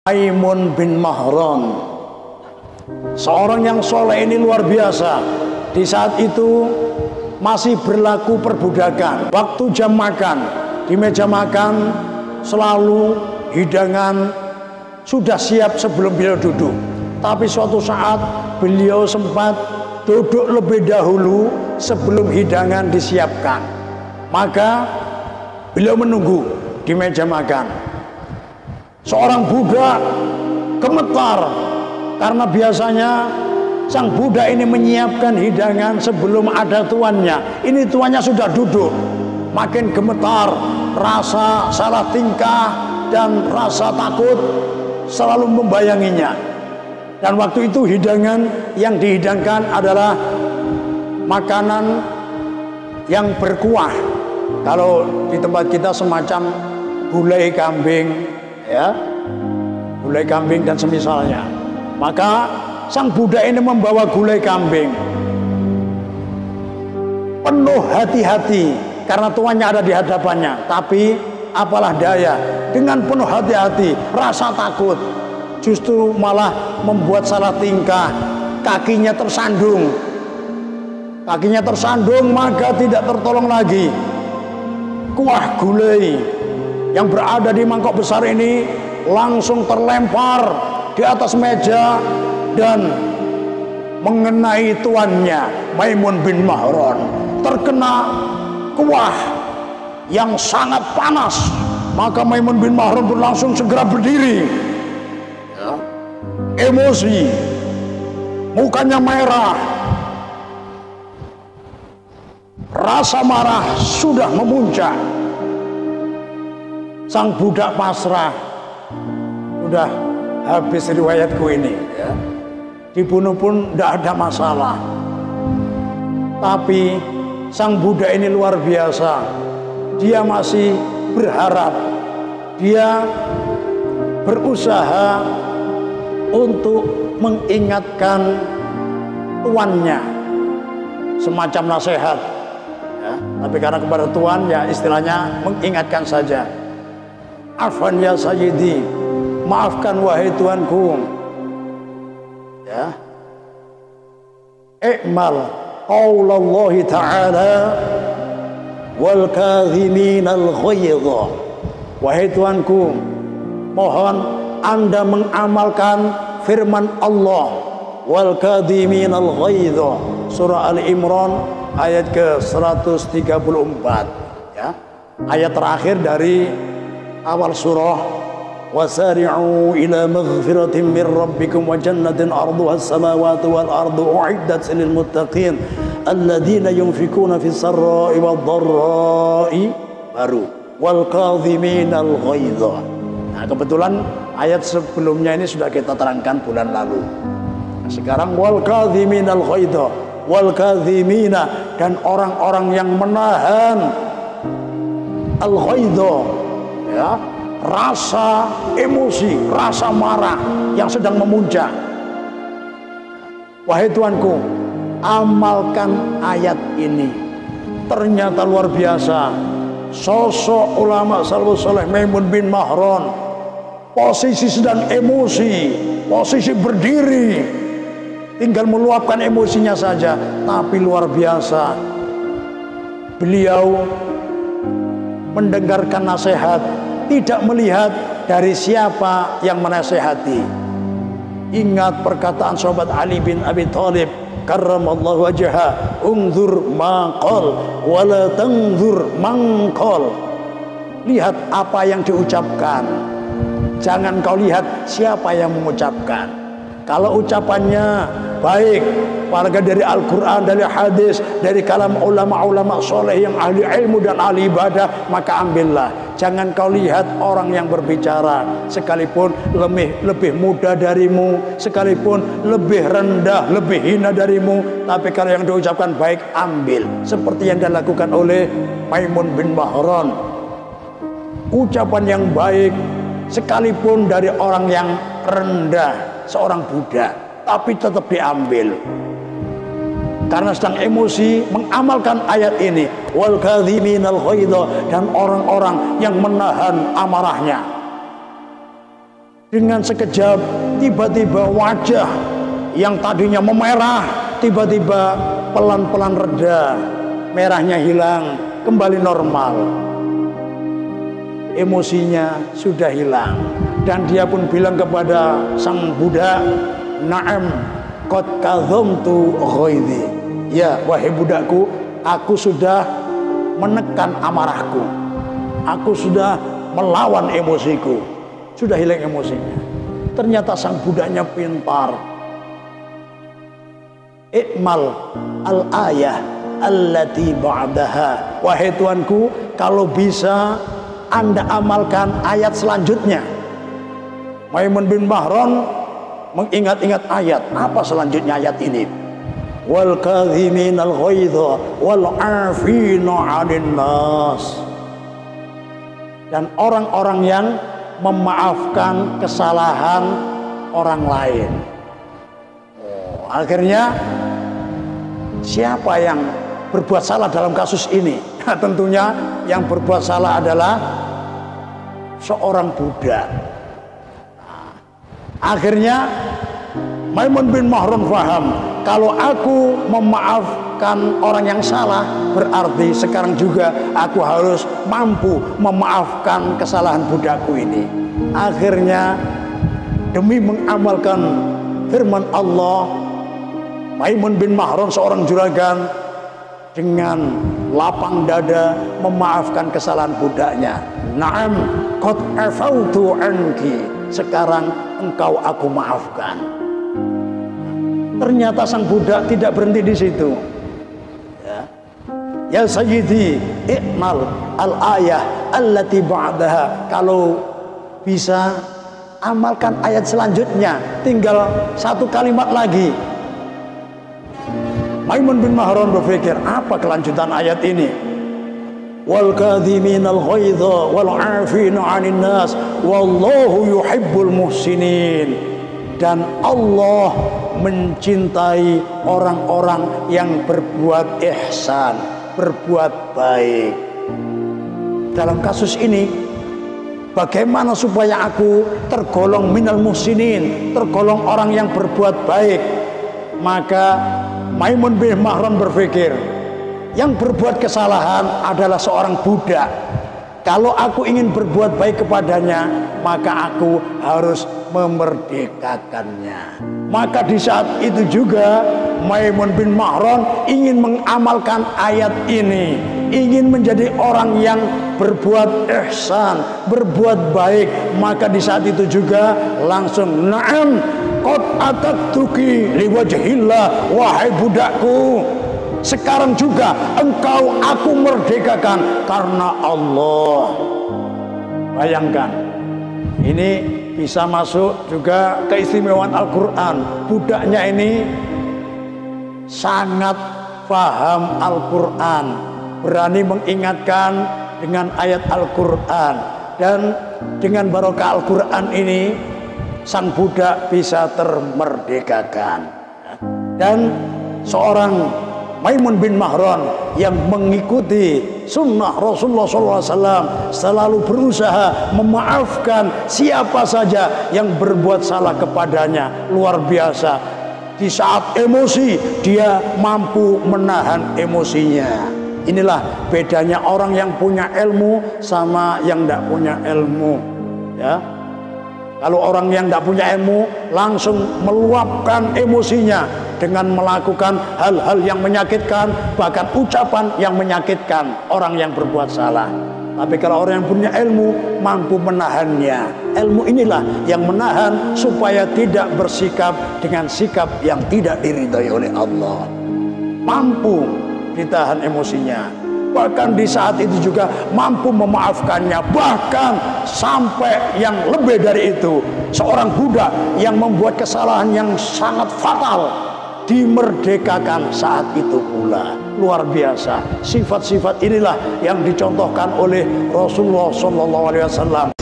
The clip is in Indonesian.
Maimun bin Mahran, seorang yang soleh ini luar biasa. Di saat itu masih berlaku perbudakan. Waktu jam makan, di meja makan selalu hidangan sudah siap sebelum beliau duduk. Tapi suatu saat beliau sempat duduk lebih dahulu sebelum hidangan disiapkan. Maka beliau menunggu di meja makan. Seorang budak gemetar karena biasanya sang budak ini menyiapkan hidangan sebelum ada tuannya. Ini tuannya sudah duduk. Makin gemetar, rasa salah tingkah dan rasa takut selalu membayanginya. Dan waktu itu hidangan yang dihidangkan adalah makanan yang berkuah. Kalau di tempat kita semacam gulai kambing, ya, gulai kambing dan semisalnya. Maka sang budak ini membawa gulai kambing. Penuh hati-hati karena tuannya ada di hadapannya. Tapi apalah daya, dengan penuh hati-hati, rasa takut, justru malah membuat salah tingkah. Kakinya tersandung. Kakinya tersandung, maka tidak tertolong lagi. Kuah gulai yang berada di mangkok besar ini langsung terlempar di atas meja dan mengenai tuannya, Maimun bin Mahran. Terkena kuah yang sangat panas, maka Maimun bin Mahran pun langsung segera berdiri. Emosi, mukanya merah, rasa marah sudah memuncak. Sang budak pasrah, udah habis riwayatku ini, ya. Dibunuh pun tidak ada masalah. Tapi sang budak ini luar biasa. Dia masih berharap, dia berusaha untuk mengingatkan tuannya, semacam nasihat, ya. Tapi karena kepada tuan, ya istilahnya mengingatkan saja. Afwan ya sayyidi, maafkan wahai tuanku, ya. I'mal qaulallahi ta'ala wal kadhiminal ghaidha. Wahai tuanku, mohon Anda mengamalkan firman Allah, wal kadhiminal ghaidha, surah Al-Imran ayat ke-134, ya. Ayat terakhir dari awal surah. Wasari'u ila maghfiratin min rabbikum wa jannatin arduha as-samawati wal ardu u'iddat lil muttaqin alladziina yunfikuna fis sarra'i wad dharra'i, baru wal kadhiminal ghaidha. Nah, kebetulan ayat sebelumnya ini sudah kita terangkan bulan lalu. Nah, sekarang wal kadhiminal ghaidha, wal kadhimina, dan orang-orang yang menahan al ghaidha, ya, rasa emosi, rasa marah yang sedang memuncak. Wahai tuanku, amalkan ayat ini. Ternyata luar biasa. Sosok ulama salafus saleh Maimun bin Mahran, posisi sedang emosi, posisi berdiri, tinggal meluapkan emosinya saja. Tapi luar biasa, beliau mendengarkan nasihat, tidak melihat dari siapa yang menasehati. Ingat perkataan sahabat Ali bin Abi Thalib karramallahu wajhahu, unzur ma qal wa la tanzur man qal. Lihat apa yang diucapkan, jangan kau lihat siapa yang mengucapkan. Kalau ucapannya baik, apalagi dari Al-Quran, dari hadis, dari kalam ulama-ulama soleh yang ahli ilmu dan ahli ibadah, maka ambillah. Jangan kau lihat orang yang berbicara, sekalipun lebih muda darimu, sekalipun lebih rendah, lebih hina darimu, tapi kalau yang diucapkan baik, ambil. Seperti yang dilakukan oleh Maimun bin Mahran. Ucapan yang baik, sekalipun dari orang yang rendah, seorang budak, tapi tetap diambil. Karena sedang emosi, mengamalkan ayat ini, wal kadhiminal ghaidha, dan orang-orang yang menahan amarahnya. Dengan sekejap tiba-tiba wajah yang tadinya memerah tiba-tiba pelan-pelan reda, merahnya hilang, kembali normal. Emosinya sudah hilang dan dia pun bilang kepada sang Buddha, "Na'am, qad kadhamtu ghaidhi." Ya, wahai budakku, aku sudah menekan amarahku. Aku sudah melawan emosiku. Sudah hilang emosinya. Ternyata sang budanya pintar. Ikmal al-ayah allati ba'daha. Wahai Tuanku, kalau bisa Anda amalkan ayat selanjutnya. Maimun bin Mahran mengingat-ingat ayat. Apa selanjutnya ayat ini? Wal kadhiminal ghaidha wal 'afina 'anil nas. Dan orang-orang yang memaafkan kesalahan orang lain. Akhirnya siapa yang berbuat salah dalam kasus ini? Tentunya yang berbuat salah adalah seorang budak. Akhirnya Maimun bin Mahran faham, kalau aku memaafkan orang yang salah, berarti sekarang juga aku harus mampu memaafkan kesalahan budakku ini. Akhirnya demi mengamalkan firman Allah, Maimun bin Mahran seorang juragan dengan lapang dada memaafkan kesalahan budaknya. Na'am, qad afautu anki. Sekarang engkau aku maafkan. Ternyata sang budak tidak berhenti di situ. Ya Sayyidi, ikmal al-ayah allati ba'daha. Kalau bisa amalkan ayat selanjutnya. Tinggal satu kalimat lagi. Maimun bin Mahran berpikir, apa kelanjutan ayat ini? Wal kadhiminal ghaidha wal 'afina 'anil nas wallahu yuhibbul muhsinin. Dan Allah mencintai orang-orang yang berbuat ihsan, berbuat baik. Dalam kasus ini, bagaimana supaya aku tergolong minal muhsinin, tergolong orang yang berbuat baik? Maka Maimun bin Mahran berpikir, yang berbuat kesalahan adalah seorang budak. Kalau aku ingin berbuat baik kepadanya, maka aku harus memerdekakannya. Maka di saat itu juga Maimun bin Mahran ingin mengamalkan ayat ini, ingin menjadi orang yang berbuat ihsan, berbuat baik. Maka di saat itu juga langsung, na'am qad atattuki liwajhillah, wahai budakku, sekarang juga engkau aku merdekakan karena Allah. Bayangkan, ini bisa masuk juga keistimewaan Al-Quran. Budaknya ini sangat paham Al-Quran, berani mengingatkan dengan ayat Al-Quran. Dan dengan barokah Al-Quran ini, sang budak bisa termerdekakan. Dan seorang Maimun bin Mahran yang mengikuti sunnah Rasulullah SAW selalu berusaha memaafkan siapa saja yang berbuat salah kepadanya. Luar biasa. Di saat emosi dia mampu menahan emosinya. Inilah bedanya orang yang punya ilmu sama yang tidak punya ilmu. Ya. Kalau orang yang tidak punya ilmu langsung meluapkan emosinya dengan melakukan hal-hal yang menyakitkan, bahkan ucapan yang menyakitkan orang yang berbuat salah. Tapi kalau orang yang punya ilmu mampu menahannya. Ilmu inilah yang menahan supaya tidak bersikap dengan sikap yang tidak diridhai oleh Allah. Mampu ditahan emosinya. Bahkan di saat itu juga mampu memaafkannya. Bahkan sampai yang lebih dari itu, seorang budak yang membuat kesalahan yang sangat fatal dimerdekakan saat itu pula. Luar biasa. Sifat-sifat inilah yang dicontohkan oleh Rasulullah SAW.